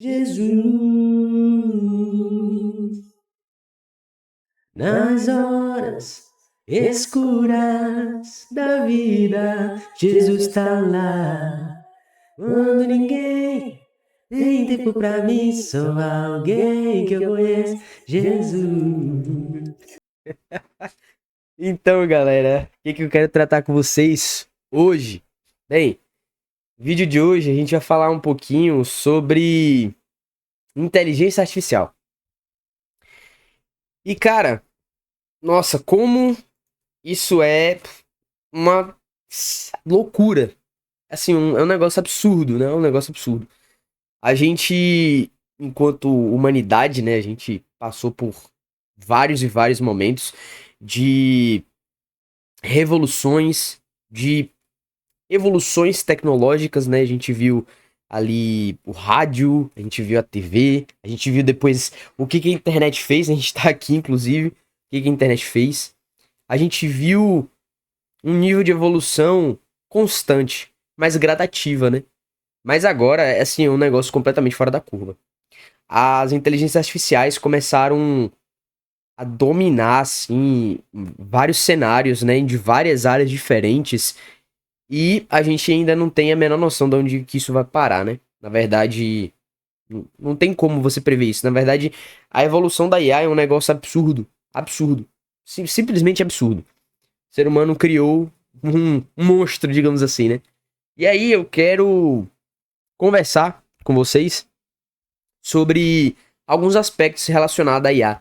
Jesus, nas horas escuras da vida, Jesus está lá. Quando ninguém tem tempo pra mim, só alguém que eu conheço, Jesus. Então, galera, o que eu quero tratar com vocês hoje? Bem, no vídeo de hoje a gente vai falar um pouquinho sobre inteligência artificial. E, cara, nossa, como isso é uma loucura. Assim, é um negócio absurdo, né? É um negócio absurdo. A gente, enquanto humanidade, né? A gente passou por vários e vários momentos de revoluções, de evoluções tecnológicas, né? A gente viu ali o rádio, a gente viu a TV, a gente viu depois o que a internet fez, a gente tá aqui, inclusive, o que a internet fez. A gente viu um nível de evolução constante, mas gradativa, né? Mas agora é assim, um negócio completamente fora da curva. As inteligências artificiais começaram a dominar assim vários cenários, né, de várias áreas diferentes, e a gente ainda não tem a menor noção de onde que isso vai parar, né? Na verdade, não tem como você prever isso. Na verdade, a evolução da IA é um negócio absurdo, absurdo, simplesmente absurdo. O ser humano criou um monstro, digamos assim, né? E aí eu quero conversar com vocês sobre alguns aspectos relacionados à IA.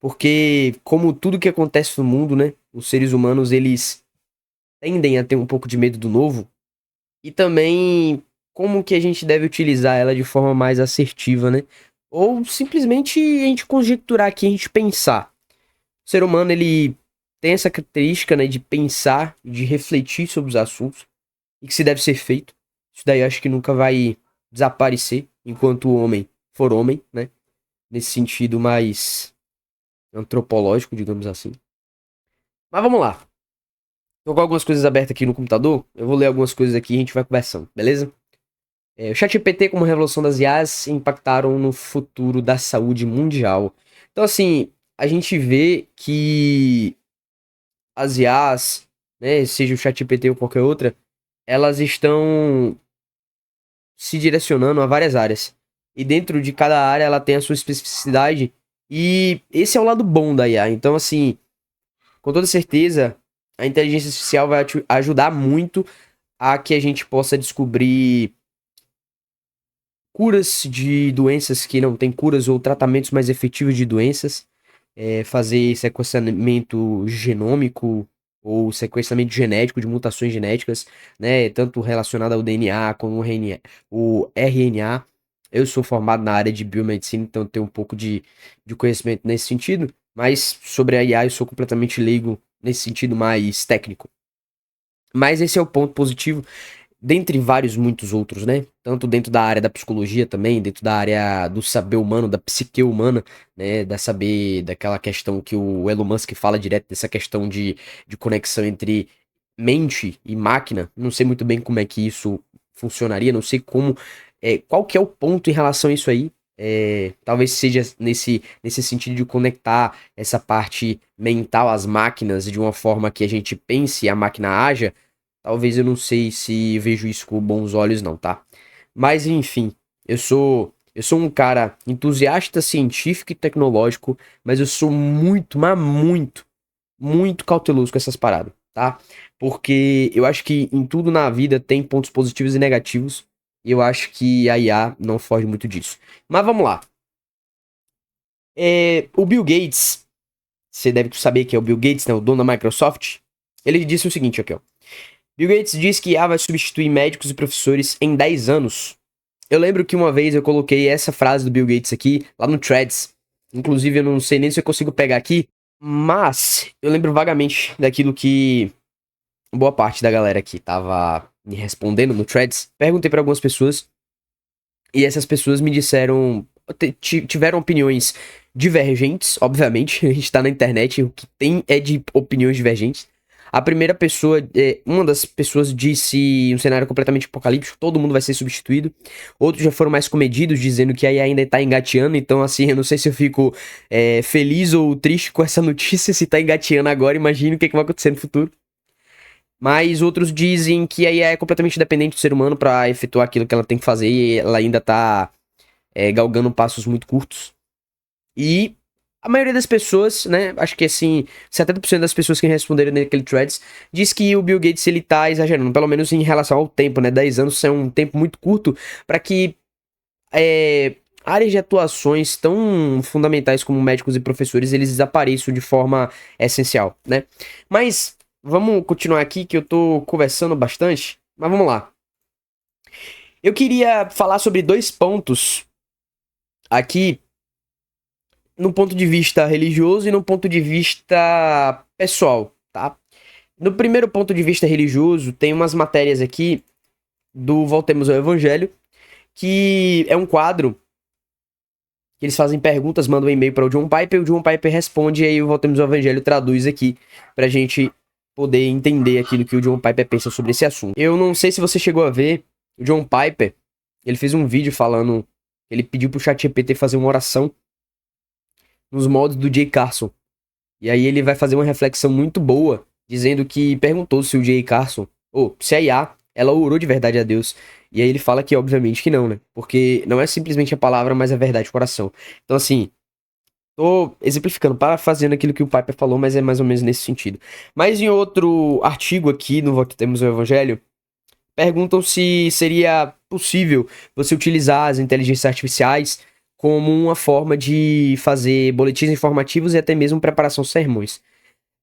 Porque, como tudo que acontece no mundo, né? Os seres humanos, eles tendem a ter um pouco de medo do novo. E também como que a gente deve utilizar ela de forma mais assertiva, né? Ou simplesmente a gente conjecturar aqui, a gente pensar. O ser humano, ele tem essa característica, né, de pensar, de refletir sobre os assuntos e que se deve ser feito. Isso daí eu acho que nunca vai desaparecer enquanto o homem for homem, né? Nesse sentido mais antropológico, digamos assim. Mas vamos lá. Tô com algumas coisas abertas aqui no computador. Eu vou ler algumas coisas aqui e a gente vai conversando, beleza? O ChatGPT como a revolução das IAs impactaram no futuro da saúde mundial. Então, assim, a gente vê que as IAs, né, seja o ChatGPT ou qualquer outra, elas estão se direcionando a várias áreas. E dentro de cada área ela tem a sua especificidade. E esse é o lado bom da IA. Então, assim, com toda certeza, a inteligência artificial vai ajudar muito a que a gente possa descobrir curas de doenças que não têm curas ou tratamentos mais efetivos de doenças, fazer sequenciamento genômico ou sequenciamento genético de mutações genéticas, né, tanto relacionado ao DNA como o RNA. Eu sou formado na área de biomedicina, então tenho um pouco de conhecimento nesse sentido, mas sobre a IA eu sou completamente leigo nesse sentido mais técnico. Mas esse é o ponto positivo, dentre vários muitos outros, né? Tanto dentro da área da psicologia também, dentro da área do saber humano, da psique humana, né? Da saber, daquela questão que o Elon Musk fala direto, dessa questão de conexão entre mente e máquina. Não sei muito bem como é que isso funcionaria, não sei como, qual que é o ponto em relação a isso aí. Talvez seja nesse sentido de conectar essa parte mental às máquinas de uma forma que a gente pense e a máquina haja. Talvez eu não sei se vejo isso com bons olhos, não, tá? Mas enfim, eu sou um cara entusiasta científico e tecnológico, mas eu sou muito, mas muito, muito cauteloso com essas paradas, tá? Porque eu acho que em tudo na vida tem pontos positivos e negativos, e eu acho que a IA não foge muito disso. Mas vamos lá. O Bill Gates, você deve saber que é o Bill Gates, né, o dono da Microsoft, ele disse o seguinte aqui, ó. Bill Gates diz que IA vai substituir médicos e professores em 10 anos. Eu lembro que uma vez eu coloquei essa frase do Bill Gates aqui, lá no Threads. Inclusive, eu não sei nem se eu consigo pegar aqui, mas eu lembro vagamente daquilo que boa parte da galera aqui tava me respondendo no Threads. Perguntei para algumas pessoas e essas pessoas me disseram, tiveram opiniões divergentes, obviamente. A gente tá na internet, o que tem é de opiniões divergentes. A primeira pessoa, uma das pessoas disse um cenário completamente apocalíptico, todo mundo vai ser substituído. Outros já foram mais comedidos, dizendo que aí ainda tá engateando. Então, assim, eu não sei se eu fico feliz ou triste com essa notícia. Se tá engateando agora, imagine o que vai acontecer no futuro. Mas outros dizem que a IA é completamente dependente do ser humano para efetuar aquilo que ela tem que fazer e ela ainda tá galgando passos muito curtos. E a maioria das pessoas, né, acho que assim, 70% das pessoas que responderam naquele threads diz que o Bill Gates ele tá exagerando, pelo menos em relação ao tempo, né? 10 anos é um tempo muito curto para que áreas de atuações tão fundamentais como médicos e professores, eles desapareçam de forma essencial, né? Mas vamos continuar aqui que eu tô conversando bastante, mas vamos lá. Eu queria falar sobre 2 pontos aqui no ponto de vista religioso e no ponto de vista pessoal, tá? No primeiro ponto de vista religioso, tem umas matérias aqui do Voltemos ao Evangelho, que é um quadro que eles fazem perguntas, mandam um e-mail para o John Piper, e o John Piper responde, e aí o Voltemos ao Evangelho traduz aqui pra gente poder entender aquilo que o John Piper pensa sobre esse assunto. Eu não sei se você chegou a ver, o John Piper, ele fez um vídeo falando, ele pediu pro ChatGPT fazer uma oração nos modos do Jay Carson. E aí ele vai fazer uma reflexão muito boa, dizendo que perguntou se o Jay Carson, ou se a IA, ela orou de verdade a Deus. E aí ele fala que obviamente que não, né? Porque não é simplesmente a palavra, mas a verdade do coração. Então assim, tô exemplificando, parafraseando aquilo que o Piper falou, mas é mais ou menos nesse sentido. Mas em outro artigo aqui no Voltemos ao Evangelho, perguntam se seria possível você utilizar as inteligências artificiais como uma forma de fazer boletins informativos e até mesmo preparação de sermões.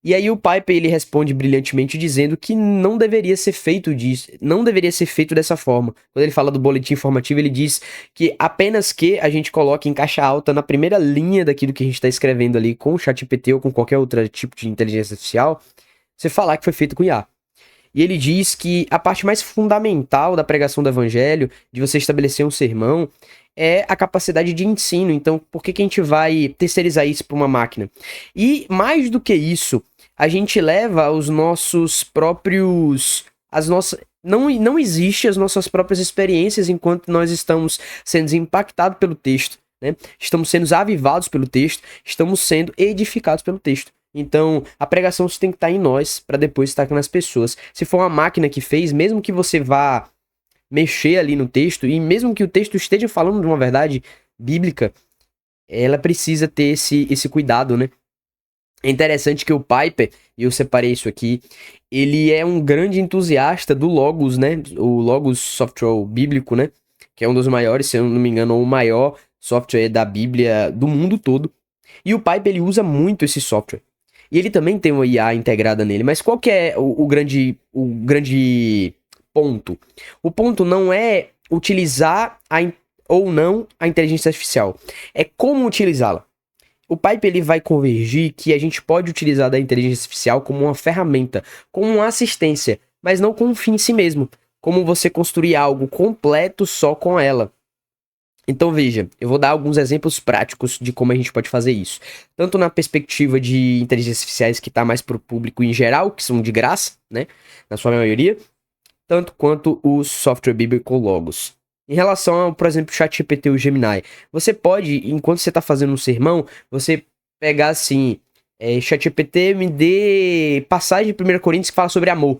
E aí o Piper ele responde brilhantemente dizendo que não deveria ser feito disso, não deveria ser feito dessa forma. Quando ele fala do boletim informativo, ele diz que apenas que a gente coloque em caixa alta na primeira linha daquilo que a gente está escrevendo ali com o ChatGPT ou com qualquer outro tipo de inteligência artificial, você falar que foi feito com IA. E ele diz que a parte mais fundamental da pregação do evangelho, de você estabelecer um sermão, é a capacidade de ensino. Então, por que a gente vai terceirizar isso para uma máquina? E mais do que isso, a gente leva os nossos próprios. As nossas. Não existe as nossas próprias experiências enquanto nós estamos sendo impactados pelo texto, né? Estamos sendo avivados pelo texto, estamos sendo edificados pelo texto. Então, a pregação tem que estar em nós para depois estar nas pessoas. Se for uma máquina que fez, mesmo que você vá mexer ali no texto, e mesmo que o texto esteja falando de uma verdade bíblica, ela precisa ter esse cuidado, né? É interessante que o Piper, e eu separei isso aqui, ele é um grande entusiasta do Logos, né? O Logos software bíblico, né? Que é um dos maiores, se eu não me engano, o maior software da Bíblia do mundo todo. E o Piper, ele usa muito esse software. E ele também tem uma IA integrada nele. Mas qual que é o grande ponto? O ponto não é utilizar ou não a inteligência artificial. É como utilizá-la. O Piper ele vai convergir que a gente pode utilizar da inteligência artificial como uma ferramenta, como uma assistência, mas não como um fim em si mesmo. Como você construir algo completo só com ela. Então veja, eu vou dar alguns exemplos práticos de como a gente pode fazer isso. Tanto na perspectiva de inteligências artificiais que está mais para o público em geral, que são de graça, né, na sua maioria, tanto quanto o software bíblico Logos. Em relação ao, por exemplo, o ChatGPT ou o Gemini, você pode, enquanto você está fazendo um sermão, você pegar assim, ChatGPT me dê passagem de 1 Coríntios que fala sobre amor.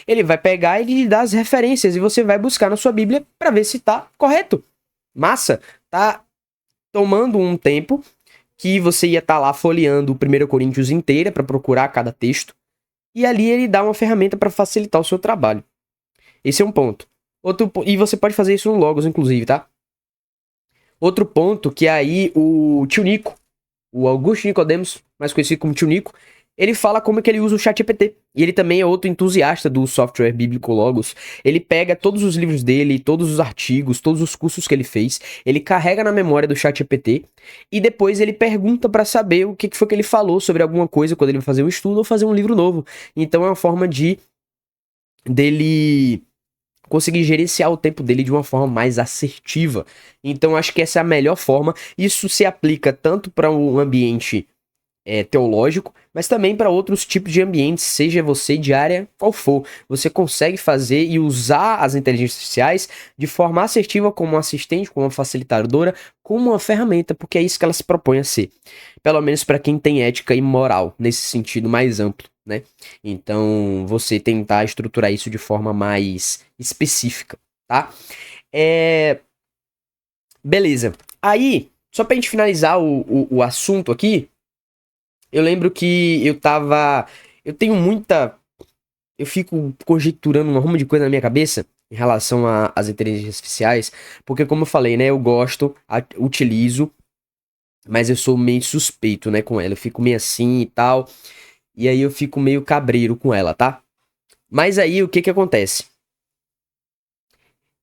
Ele vai pegar e lhe dar as referências e você vai buscar na sua Bíblia para ver se está correto. Massa, tá tomando um tempo que você ia estar lá folheando o 1 Coríntios inteira para procurar cada texto, e ali ele dá uma ferramenta para facilitar o seu trabalho. Esse é um ponto. E você pode fazer isso no Logos, inclusive, tá? Outro ponto que aí o Tio Nico, o Augusto Nicodemos, mais conhecido como Tio Nico, ele fala como é que ele usa o ChatGPT. E ele também é outro entusiasta do software bíblico Logos. Ele pega todos os livros dele, todos os artigos, todos os cursos que ele fez, ele carrega na memória do ChatGPT e depois ele pergunta para saber o que foi que ele falou sobre alguma coisa quando ele vai fazer um estudo ou fazer um livro novo. Então é uma forma dele conseguir gerenciar o tempo dele de uma forma mais assertiva. Então acho que essa é a melhor forma. Isso se aplica tanto para um ambiente teológico, mas também para outros tipos de ambientes, seja você de área qual for. Você consegue fazer e usar as inteligências artificiais de forma assertiva como um assistente, como uma facilitadora, como uma ferramenta, porque é isso que ela se propõe a ser. Pelo menos para quem tem ética e moral, nesse sentido mais amplo, né? Então, você tentar estruturar isso de forma mais específica, tá? Beleza. Aí, só pra gente finalizar o assunto aqui, eu lembro que eu tava. Eu tenho muita. Eu fico conjecturando uma ruma de coisa na minha cabeça em relação às inteligências artificiais, porque, como eu falei, né, eu gosto, utilizo, mas eu sou meio suspeito, né, com ela. Eu fico meio assim e tal, e aí eu fico meio cabreiro com ela, tá? Mas aí o que que acontece?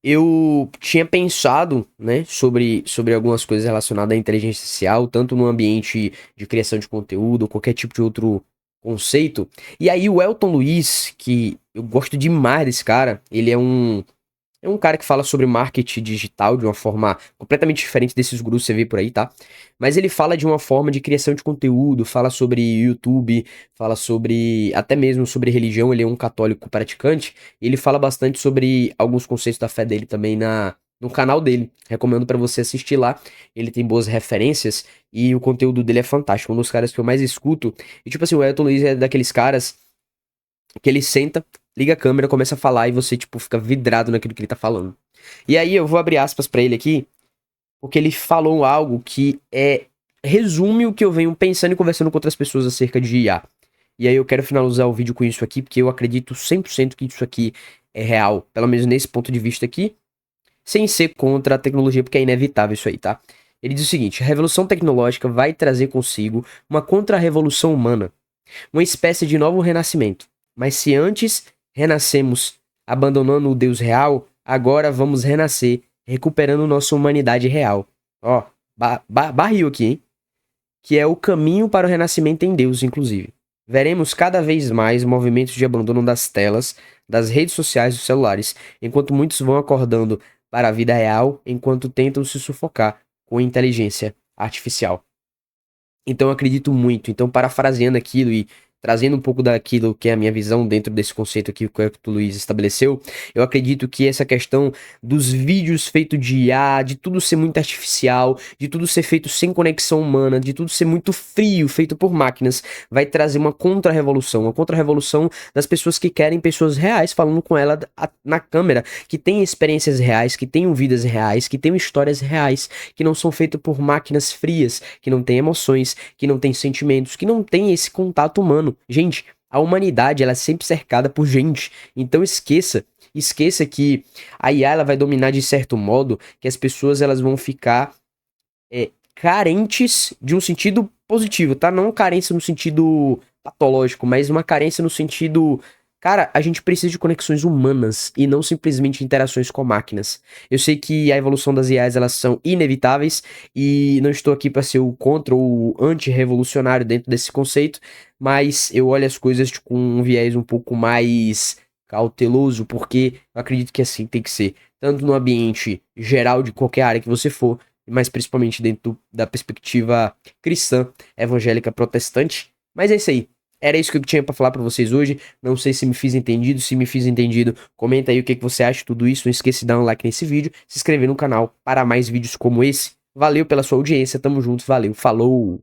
Eu tinha pensado, né, sobre algumas coisas relacionadas à inteligência artificial, tanto no ambiente de criação de conteúdo ou qualquer tipo de outro conceito. E aí o Elton Luiz, que eu gosto demais desse cara, ele é um cara que fala sobre marketing digital de uma forma completamente diferente desses gurus que você vê por aí, tá? Mas ele fala de uma forma de criação de conteúdo, fala sobre YouTube, fala sobre, até mesmo sobre religião, ele é um católico praticante, e ele fala bastante sobre alguns conceitos da fé dele também no canal dele. Recomendo pra você assistir lá. Ele tem boas referências e o conteúdo dele é fantástico, um dos caras que eu mais escuto. E tipo assim, o Elton Luiz é daqueles caras que ele senta, liga a câmera, começa a falar e você, tipo, fica vidrado naquilo que ele tá falando. E aí eu vou abrir aspas pra ele aqui, porque ele falou algo que resume o que eu venho pensando e conversando com outras pessoas acerca de IA. E aí eu quero finalizar o vídeo com isso aqui, porque eu acredito 100% que isso aqui é real, pelo menos nesse ponto de vista aqui, sem ser contra a tecnologia, porque é inevitável isso aí, tá? Ele diz o seguinte: a revolução tecnológica vai trazer consigo uma contra-revolução humana, uma espécie de novo renascimento. Mas se antes renascemos abandonando o Deus real, agora vamos renascer recuperando nossa humanidade real. Ó, barril aqui, hein? Que é o caminho para o renascimento em Deus, inclusive. Veremos cada vez mais movimentos de abandono das telas, das redes sociais e dos celulares, enquanto muitos vão acordando para a vida real, enquanto tentam se sufocar com inteligência artificial. Então eu acredito muito. Então, parafraseando aquilo e trazendo um pouco daquilo que é a minha visão dentro desse conceito aqui que o Luiz estabeleceu, eu acredito que essa questão dos vídeos feitos de IA, de tudo ser muito artificial, de tudo ser feito sem conexão humana, de tudo ser muito frio, feito por máquinas, vai trazer uma contra-revolução das pessoas que querem pessoas reais falando com ela na câmera, que têm experiências reais, que tenham vidas reais, que tenham histórias reais, que não são feitas por máquinas frias, que não têm emoções, que não têm sentimentos, que não têm esse contato humano. Gente, a humanidade ela é sempre cercada por gente. Então esqueça que a IA ela vai dominar de certo modo, que as pessoas elas vão ficar carentes de um sentido positivo, tá? Não carência no sentido patológico, mas uma carência no sentido, cara, a gente precisa de conexões humanas e não simplesmente interações com máquinas. Eu sei que a evolução das IAs elas são inevitáveis e não estou aqui para ser o contra ou anti-revolucionário dentro desse conceito, mas eu olho as coisas com um viés um pouco mais cauteloso, porque eu acredito que assim tem que ser, tanto no ambiente geral de qualquer área que você for, mas principalmente dentro da perspectiva cristã, evangélica, protestante. Mas é isso aí. Era isso que eu tinha pra falar pra vocês hoje. Não sei se me fiz entendido. Se me fiz entendido, comenta aí o que você acha de tudo isso. Não esqueça de dar um like nesse vídeo, se inscrever no canal para mais vídeos como esse. Valeu pela sua audiência. Tamo junto. Valeu. Falou.